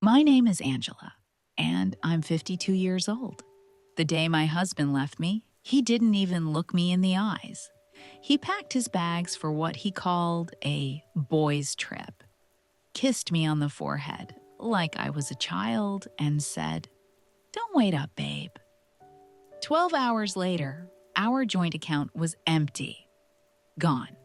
My name is Angela, and I'm 52 years old. The day my husband left me, he didn't even look me in the eyes. He packed his bags for what he called a boys' trip, kissed me on the forehead like I was a child, and said, "Don't wait up, babe." 12 hours later, our joint account was empty. Gone.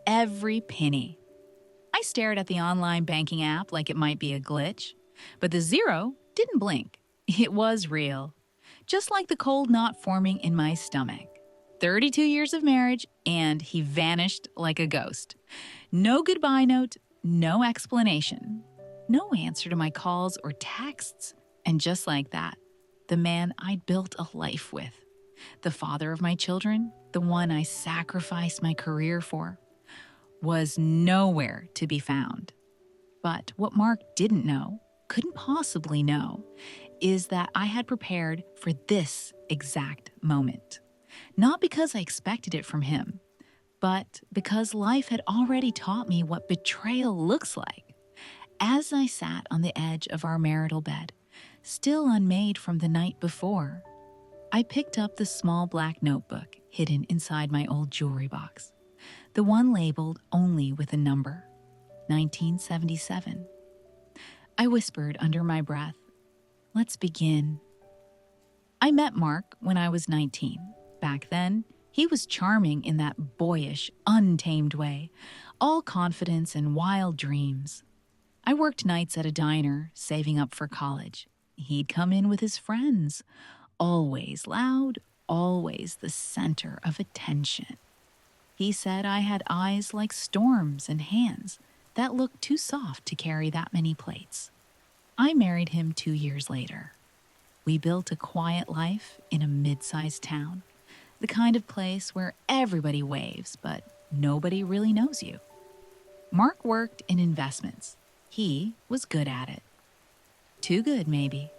Every penny. I stared at the online banking app like it might be a glitch, but the zero didn't blink. It was real. Just like the cold knot forming in my stomach. 32 years of marriage, and he vanished like a ghost. No goodbye note, no explanation, no answer to my calls or texts. And just like that, the man I'd built a life with, the father of my children, the one I sacrificed my career for, was nowhere to be found. But what Mark didn't know, couldn't possibly know, is that I had prepared for this exact moment. Not because I expected it from him, but because life had already taught me what betrayal looks like. As I sat on the edge of our marital bed, still unmade from the night before, I picked up the small black notebook hidden inside my old jewelry box, the one labeled only with a number, 1977. I whispered under my breath, "Let's begin." I met Mark when I was 19. Back then, he was charming in that boyish, untamed way, all confidence and wild dreams. I worked nights at a diner, saving up for college. He'd come in with his friends, always loud, always the center of attention. He said I had eyes like storms and hands that looked too soft to carry that many plates. I married him 2 years later. We built a quiet life in a mid-sized town, the kind of place where everybody waves, but nobody really knows you. Mark worked in investments. He was good at it. Too good, maybe.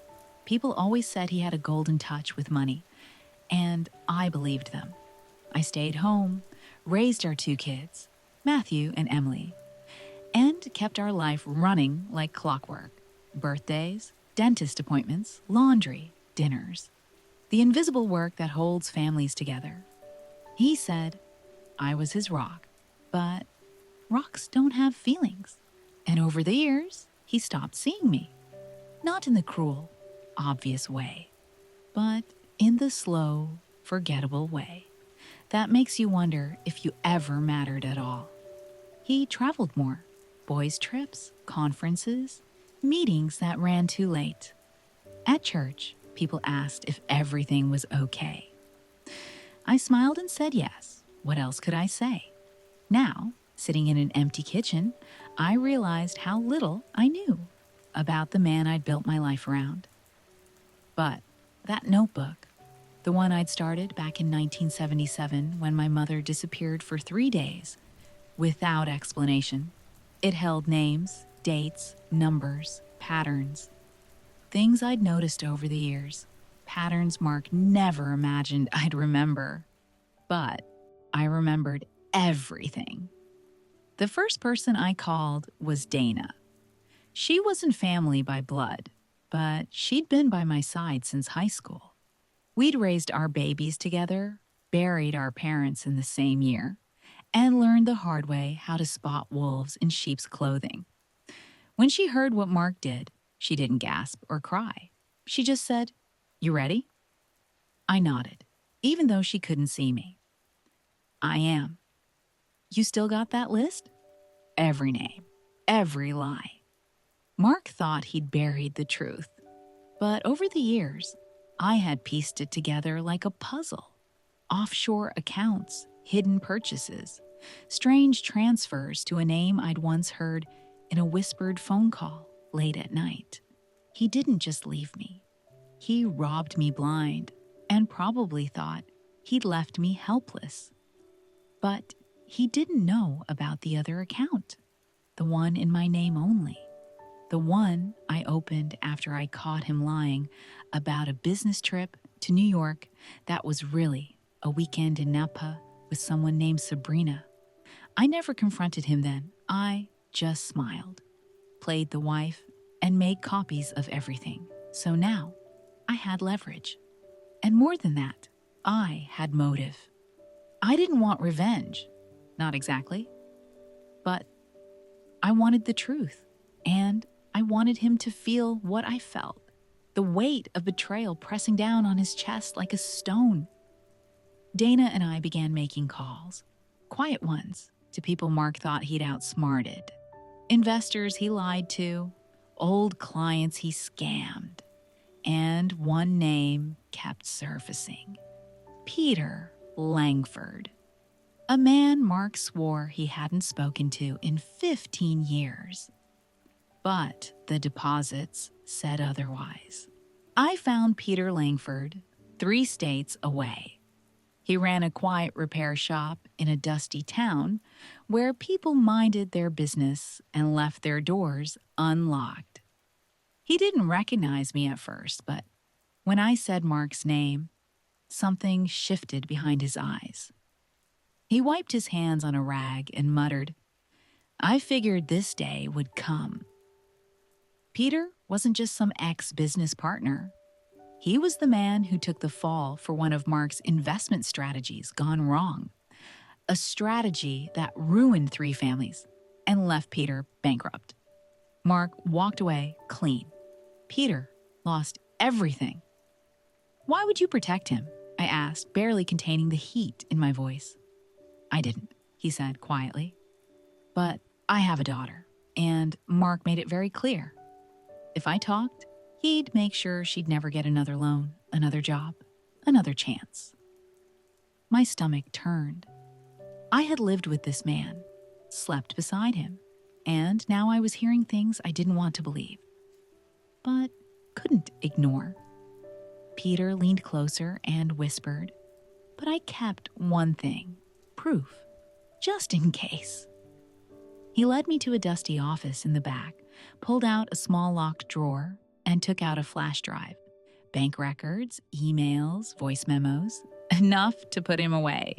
People always said he had a golden touch with money, and I believed them. I stayed home, raised our 2 kids, Matthew and Emily, and kept our life running like clockwork. Birthdays, dentist appointments, laundry, dinners. The invisible work that holds families together. He said I was his rock, but rocks don't have feelings. And over the years, he stopped seeing me. Not in the cruel, obvious way, but in the slow, forgettable way that makes you wonder if you ever mattered at all. He traveled more. Boys' trips, conferences, meetings that ran too late. At church, people asked if everything was okay. I smiled and said yes. What else could I say? Now, sitting in an empty kitchen, I realized how little I knew about the man I'd built my life around. But that notebook, the one I'd started back in 1977 when my mother disappeared for 3 days, without explanation, it held names, dates, numbers, patterns. Things I'd noticed over the years. Patterns Mark never imagined I'd remember. But I remembered everything. The first person I called was Dana. She wasn't family by blood, but she'd been by my side since high school. We'd raised our babies together, buried our parents in the same year, and learned the hard way how to spot wolves in sheep's clothing. When she heard what Mark did, she didn't gasp or cry. She just said, "You ready?" I nodded, even though she couldn't see me. "I am." "You still got that list?" Every name, every lie. Mark thought he'd buried the truth, but over the years, I had pieced it together like a puzzle. Offshore accounts, hidden purchases, strange transfers to a name I'd once heard in a whispered phone call late at night. He didn't just leave me. He robbed me blind and probably thought he'd left me helpless. But he didn't know about the other account, the one in my name only, the one I opened after I caught him lying about a business trip to New York that was really a weekend in Napa with someone named Sabrina. I never confronted him then. I just smiled, played the wife, and made copies of everything. So now I had leverage. And more than that, I had motive. I didn't want revenge. Not exactly. But I wanted the truth. And I wanted him to feel what I felt. The weight of betrayal pressing down on his chest like a stone. Dana and I began making calls. Quiet ones to people Mark thought he'd outsmarted. Investors he lied to. Old clients he scammed. And one name kept surfacing. Peter Langford. A man Mark swore he hadn't spoken to in 15 years. But the deposits said otherwise. I found Peter Langford 3 states away. He ran a quiet repair shop in a dusty town where people minded their business and left their doors unlocked. He didn't recognize me at first, but when I said Mark's name, something shifted behind his eyes. He wiped his hands on a rag and muttered, "I figured this day would come." Peter wasn't just some ex-business partner. He was the man who took the fall for one of Mark's investment strategies gone wrong. A strategy that ruined 3 families and left Peter bankrupt. Mark walked away clean. Peter lost everything. "Why would you protect him?" I asked, barely containing the heat in my voice. "I didn't," he said quietly. "But I have a daughter, and Mark made it very clear. If I talked, he'd make sure she'd never get another loan, another job, another chance." My stomach turned. I had lived with this man, slept beside him, and now I was hearing things I didn't want to believe, but couldn't ignore. Peter leaned closer and whispered, but I kept one thing, proof, just in case. He led me to a dusty office in the back, pulled out a small locked drawer, and took out a flash drive. Bank records, emails, voice memos, enough to put him away.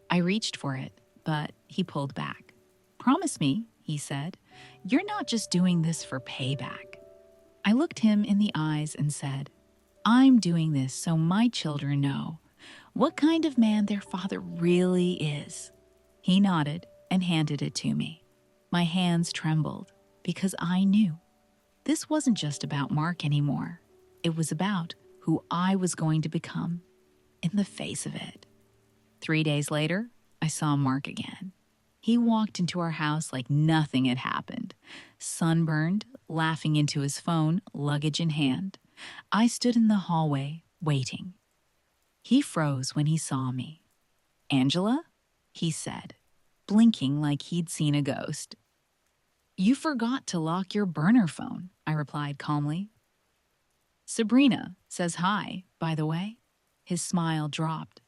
I reached for it, but he pulled back. "Promise me," he said, "you're not just doing this for payback." I looked him in the eyes and said, "I'm doing this so my children know what kind of man their father really is." He nodded and handed it to me. My hands trembled because I knew this wasn't just about Mark anymore. It was about who I was going to become in the face of it. 3 days later, I saw Mark again. He walked into our house like nothing had happened, sunburned, laughing into his phone, luggage in hand. I stood in the hallway, waiting. He froze when he saw me. "Angela?" he said, blinking like he'd seen a ghost. "You forgot to lock your burner phone," I replied calmly. "Sabrina says hi, by the way." His smile dropped.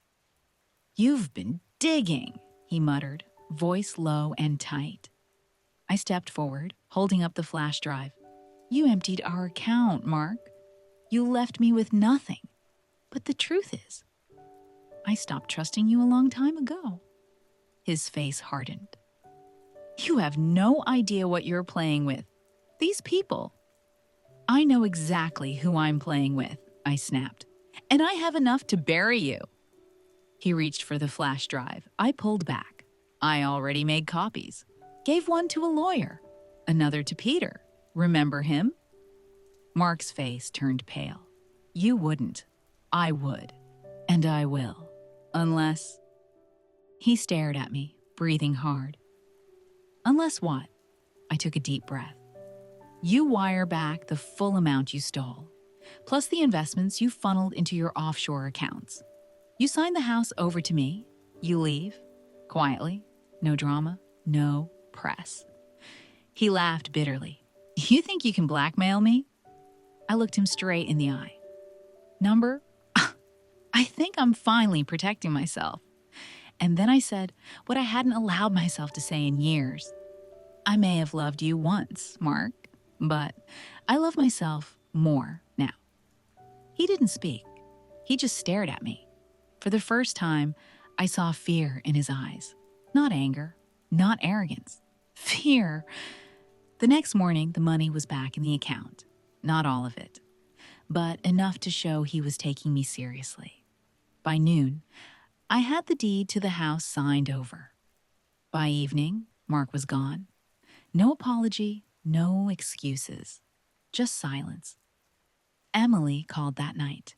"You've been digging," he muttered, voice low and tight. I stepped forward, holding up the flash drive. "You emptied our account, Mark. You left me with nothing. But the truth is, I stopped trusting you a long time ago." His face hardened. "You have no idea what you're playing with. These people." "I know exactly who I'm playing with," I snapped. "And I have enough to bury you." He reached for the flash drive. I pulled back. I already made copies. Gave one to a lawyer, another to Peter. Remember him? Mark's face turned pale. "You wouldn't. I would. And I will. Unless..." He stared at me, breathing hard. "Unless what?" I took a deep breath. "You wire back the full amount you stole, plus the investments you funneled into your offshore accounts. You sign the house over to me, you leave, quietly, no drama, no press." He laughed bitterly. "You think you can blackmail me?" I looked him straight in the eye. "Number? I think I'm finally protecting myself." And then I said what I hadn't allowed myself to say in years. "I may have loved you once, Mark, but I love myself more now." He didn't speak. He just stared at me. For the first time, I saw fear in his eyes. Not anger, not arrogance. Fear The next morning, the money was back in the account. Not all of it, but enough to show he was taking me seriously. By noon, I had the deed to the house signed over. By evening, Mark was gone. No apology, no excuses, just silence. Emily called that night.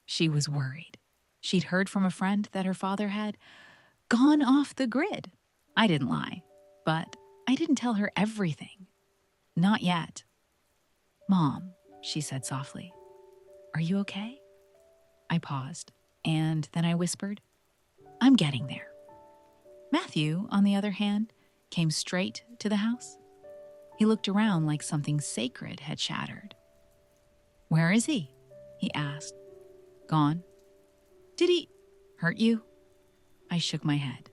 She was worried. She'd heard from a friend that her father had gone off the grid. I didn't lie, but I didn't tell her everything. Not yet. "Mom," she said softly, "are you okay?" I paused, and then I whispered, "I'm getting there." Matthew, on the other hand, came straight to the house. He looked around like something sacred had shattered. "Where is he?" he asked. "Gone." "Did he hurt you?" I shook my head.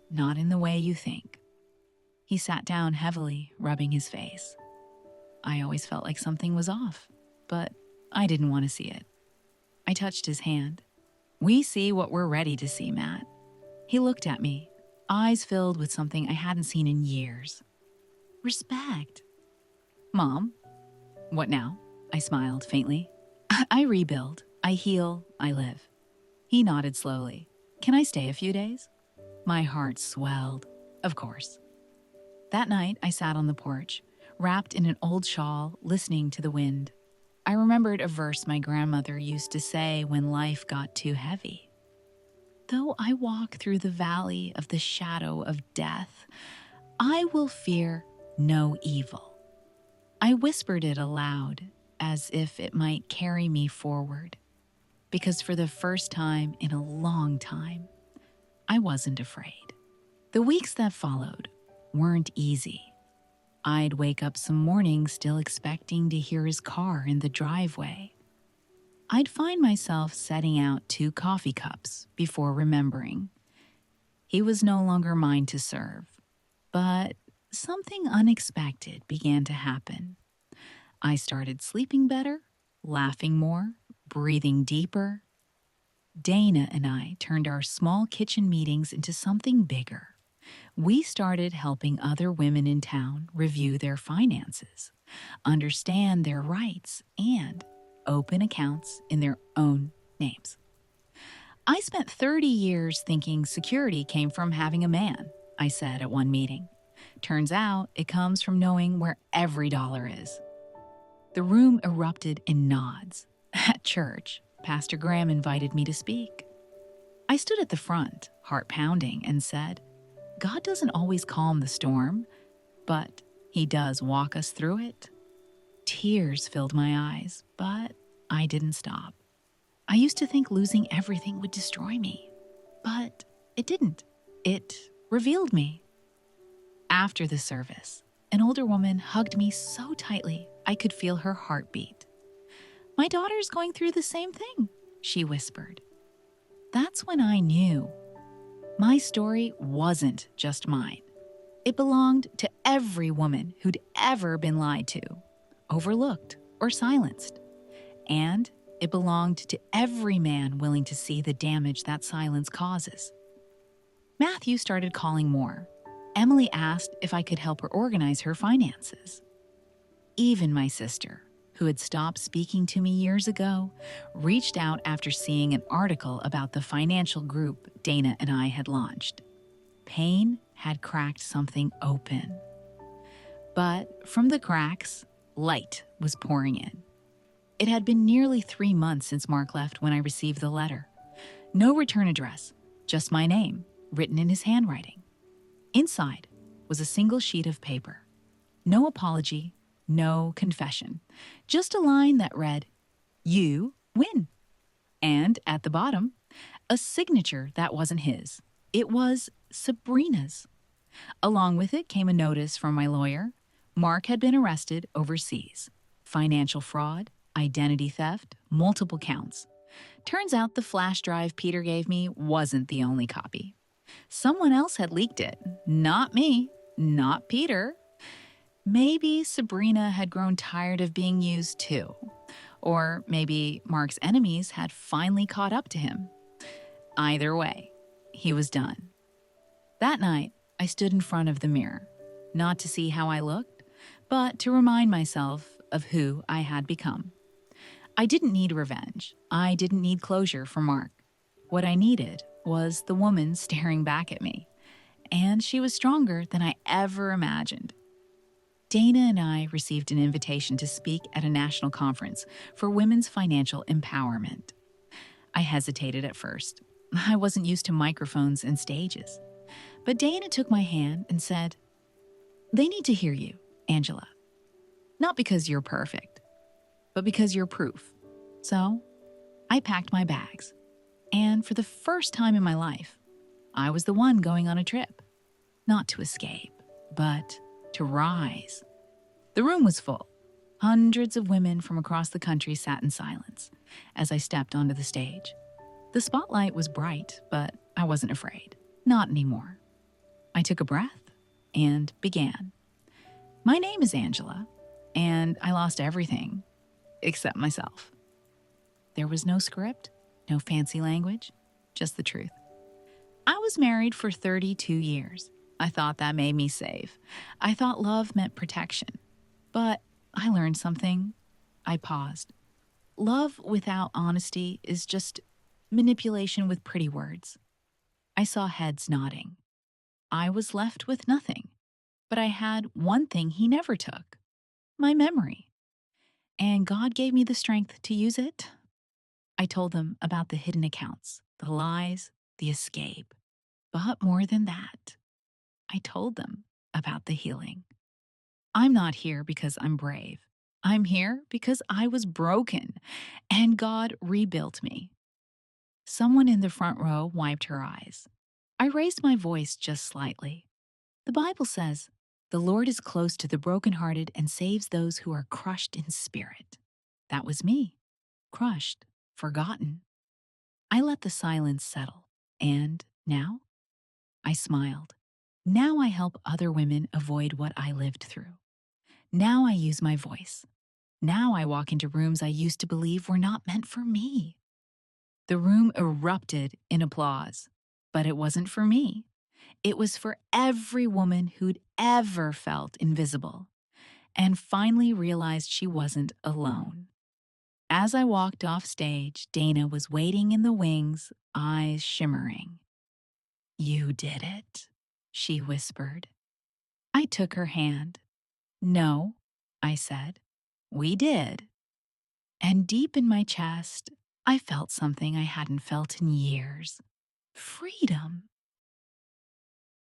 "Not in the way you think." He sat down heavily, rubbing his face. I always felt like something was off, but I didn't want to see it. I touched his hand. "We see what we're ready to see, Matt." He looked at me, eyes filled with something I hadn't seen in years. "Respect." "Mom." "What now?" I smiled faintly. "I rebuild. I heal. I live." He nodded slowly. "Can I stay a few days?" My heart swelled. Of course. That night, I sat on the porch, wrapped in an old shawl, listening to the wind. I remembered a verse my grandmother used to say when life got too heavy. "Though I walk through the valley of the shadow of death, I will fear no evil." I whispered it aloud, as if it might carry me forward, because for the first time in a long time, I wasn't afraid. The weeks that followed weren't easy. I'd wake up some mornings still expecting to hear his car in the driveway. I'd find myself setting out 2 coffee cups before remembering. He was no longer mine to serve, but something unexpected began to happen. I started sleeping better, laughing more, breathing deeper. Dana and I turned our small kitchen meetings into something bigger. We started helping other women in town review their finances, understand their rights, and open accounts in their own names. I spent 30 years thinking security came from having a man, I said at one meeting. Turns out it comes from knowing where every dollar is. The room erupted in nods. At church, Pastor Graham invited me to speak. I stood at the front, heart pounding, and said, "God doesn't always calm the storm, but He does walk us through it." Tears filled my eyes, but I didn't stop. I used to think losing everything would destroy me, but it didn't. It revealed me. After the service, an older woman hugged me so tightly I could feel her heartbeat. "My daughter's going through the same thing," she whispered. That's when I knew. My story wasn't just mine. It belonged to every woman who'd ever been lied to, overlooked, or silenced. And it belonged to every man willing to see the damage that silence causes. Matthew started calling more. Emily asked if I could help her organize her finances. Even my sister, who had stopped speaking to me years ago, reached out after seeing an article about the financial group Dana and I had launched. Pain had cracked something open. But from the cracks, light was pouring in. It had been nearly 3 months since Mark left when I received the letter. No return address, just my name, written in his handwriting. Inside was a single sheet of paper. No apology, no confession, just a line that read, "You win." And at the bottom, a signature that wasn't his. It was Sabrina's. Along with it came a notice from my lawyer. Mark had been arrested overseas. Financial fraud, identity theft, multiple counts. Turns out the flash drive Peter gave me wasn't the only copy. Someone else had leaked it. Not me, not Peter. Maybe Sabrina had grown tired of being used too. Or maybe Mark's enemies had finally caught up to him. Either way, he was done. That night, I stood in front of the mirror, not to see how I looked, but to remind myself of who I had become. I didn't need revenge. I didn't need closure for Mark. What I needed was the woman staring back at me, and she was stronger than I ever imagined. Dana and I received an invitation to speak at a national conference for women's financial empowerment. I hesitated at first. I wasn't used to microphones and stages. But Dana took my hand and said, "They need to hear you, Angela. Not because you're perfect, but because you're proof." So I packed my bags. And for the first time in my life, I was the one going on a trip. Not to escape, but to rise. The room was full. Hundreds of women from across the country sat in silence as I stepped onto the stage. The spotlight was bright, but I wasn't afraid. Not anymore. I took a breath and began. "My name is Angela, and I lost everything except myself." There was no script, no fancy language, just the truth. I was married for 32 years. I thought that made me safe. I thought love meant protection. But I learned something. I paused. Love without honesty is just manipulation with pretty words. I saw heads nodding. I was left with nothing. But I had one thing he never took: my memory. And God gave me the strength to use it. I told them about the hidden accounts, the lies, the escape. But more than that, I told them about the healing. I'm not here because I'm brave. I'm here because I was broken, and God rebuilt me. Someone in the front row wiped her eyes. I raised my voice just slightly. The Bible says, "The Lord is close to the brokenhearted and saves those who are crushed in spirit." That was me, crushed, forgotten. I let the silence settle, and now I smiled. Now I help other women avoid what I lived through. Now I use my voice. Now I walk into rooms I used to believe were not meant for me. The room erupted in applause, but it wasn't for me. It was for every woman who'd ever felt invisible and finally realized she wasn't alone. As I walked off stage, Dana was waiting in the wings, eyes shimmering. "You did it," she whispered. I took her hand. "No," I said. "We did." And deep in my chest, I felt something I hadn't felt in years: freedom.